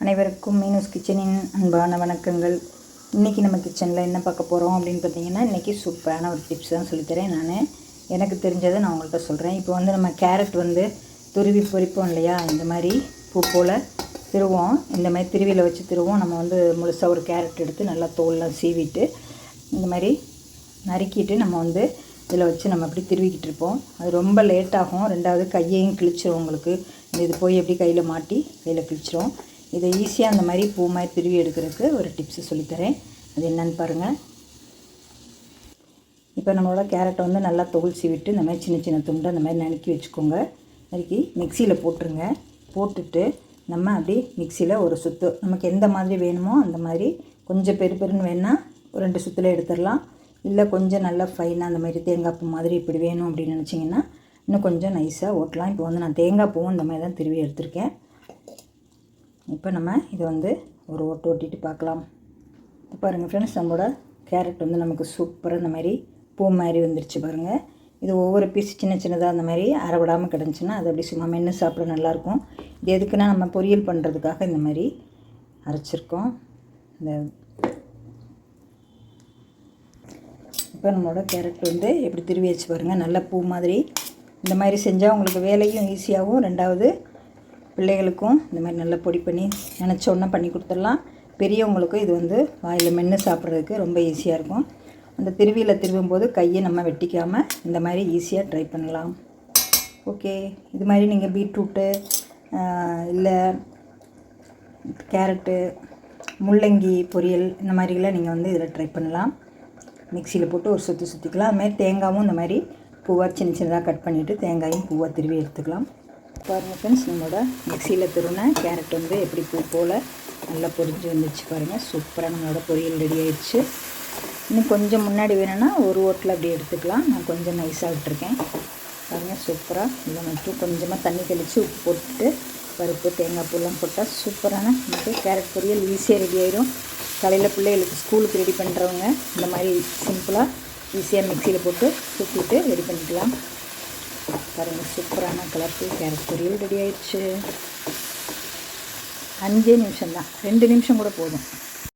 அனைவருக்கும் மீனூஸ் கிச்சனின் அன்பான வணக்கங்கள். இன்றைக்கி நம்ம கிச்சனில் என்ன பார்க்க போகிறோம் அப்படின்னு பார்த்தீங்கன்னா, இன்றைக்கி சூப்பரான ஒரு டிப்ஸ் தான் சொல்லித்தரேன். எனக்கு தெரிஞ்சதை நான் உங்கள்கிட்ட சொல்கிறேன். இப்போ நம்ம கேரட் துருவி பொரிப்போம் இல்லையா, இந்த மாதிரி பூ போல் திருவோம். இந்த மாதிரி திருவியில் வச்சு திருவோம். நம்ம முழுசாக ஒரு கேரட் எடுத்து நல்லா தோல்லாம் சீவிட்டு இந்த மாதிரி நறுக்கிட்டு நம்ம இதில் வச்சு நம்ம அப்படி திருவிக்கிட்டு இருப்போம். அது ரொம்ப லேட் ஆகும். ரெண்டாவது கையையும் கிழிச்சிரும். உங்களுக்கு இது போய் எப்படி கையில் மாட்டி கையில் கிழிச்சிரும். இதை ஈஸியாக அந்த மாதிரி பூ மாதிரி திருவி எடுக்கிறதுக்கு ஒரு டிப்ஸு சொல்லித்தரேன். அது என்னென்னு பாருங்கள். இப்போ நம்மளோட கேரட்டை நல்லா தோல் சீவிட்டு இந்த மாதிரி சின்ன சின்ன துண்டை அந்த மாதிரி நறுக்கி வச்சுக்கோங்க. நறுக்கி மிக்சியில் போட்டுருங்க. போட்டுட்டு நம்ம அப்படி மிக்சியில் ஒரு சுற்று நமக்கு எந்த மாதிரி வேணுமோ அந்த மாதிரி கொஞ்சம் பெருன்னு வேணால் ஒரு 2 சுற்றில் எடுத்துடலாம். இல்லை கொஞ்சம் நல்லா ஃபைனாக அந்த மாதிரி தேங்காய் பூ மாதிரி இப்படி வேணும் அப்படின்னு நினச்சிங்கன்னா இன்னும் கொஞ்சம் நைஸாக ஓட்டலாம். இப்போ நான் தேங்காய் பூவும் இந்த மாதிரி தான் திருவி எடுத்திருக்கேன். இப்போ நம்ம இதை ஒரு ஓட்டு ஓட்டிட்டு பார்க்கலாம். பாருங்கள் ஃப்ரெண்ட்ஸ், நம்மளோட கேரட் நமக்கு சூப்பராக இந்த மாதிரி பூ மாதிரி வந்துருச்சு பாருங்கள். இது ஒவ்வொரு பீஸ் சின்ன சின்னதாக அந்த மாதிரி அரைவிடாமல் கிடந்துச்சுன்னா அது அப்படி சும்மா மென்று சாப்பிட நல்லாயிருக்கும். இது எதுக்குன்னா நம்ம பொரியல் பண்ணுறதுக்காக இந்த மாதிரி அரைச்சிருக்கோம். இப்போ நம்மளோட கேரட் எப்படி திருவி வச்சு பாருங்கள். நல்ல பூ மாதிரி இந்த மாதிரி செஞ்சால் உங்களுக்கு வேலையும் ஈஸியாகவும், ரெண்டாவது பிள்ளைகளுக்கும் இந்த மாதிரி நல்லா பொடி பண்ணி நினச்சோன்னா பண்ணி கொடுத்துடலாம். பெரியவங்களுக்கும் இது வாயில் மென்று சாப்பிட்றதுக்கு ரொம்ப ஈஸியாக இருக்கும். அந்த திருவியில் திருவும்போது கையை நம்ம வெட்டிக்காமல் இந்த மாதிரி ஈஸியாக ட்ரை பண்ணலாம். ஓகே, இது மாதிரி நீங்கள் பீட்ரூட்டு இல்லை கேரட்டு, முள்ளங்கி பொரியல் இந்த மாதிரிலாம் நீங்கள் இதில் ட்ரை பண்ணலாம். மிக்சியில் போட்டு ஒரு சுற்றிக்கலாம். அதுமாதிரி தேங்காயும் இந்த மாதிரி பூவாக சின்ன சின்னதாக கட் பண்ணிவிட்டு தேங்காயும் பூவாக திருவி எடுத்துக்கலாம். பாருங்கள் ஃப்ரெண்ட்ஸ், நம்மளோட மிக்சியில் திருவின கேரட் எப்படி பூ போல் நல்லா பொரிஞ்சு வந்துச்சு பாருங்கள். சூப்பராக நம்மளோட பொரியல் ரெடி ஆயிடுச்சு. இன்னும் கொஞ்சம் முன்னாடி வேணும்னா ஒரு ஓட்டில் அப்படி எடுத்துக்கலாம். நான் கொஞ்சம் நைஸாக விட்டுருக்கேன் பாருங்கள். சூப்பராக இதை மட்டும் கொஞ்சமாக தண்ணி தெளித்து உப்பு போட்டுட்டு பருப்பு தேங்காய் பூலாம் போட்டால் சூப்பரான நமக்கு கேரட் பொரியல் ஈஸியாக ரெடி ஆயிடும். காலையில் பிள்ளைகளுக்கு ஸ்கூலுக்கு ரெடி பண்ணுறவங்க இந்த மாதிரி சிம்பிளாக ஈஸியாக மிக்சியில் போட்டு சுற்றிட்டு ரெடி பண்ணிக்கலாம். பாருங்கள், சூப்பரான கலர்ஃபுல் கேரட் பொரியல் ரெடி ஆயிடுச்சு. 5 நிமிஷம் தான், 2 நிமிஷம் கூட போதும்.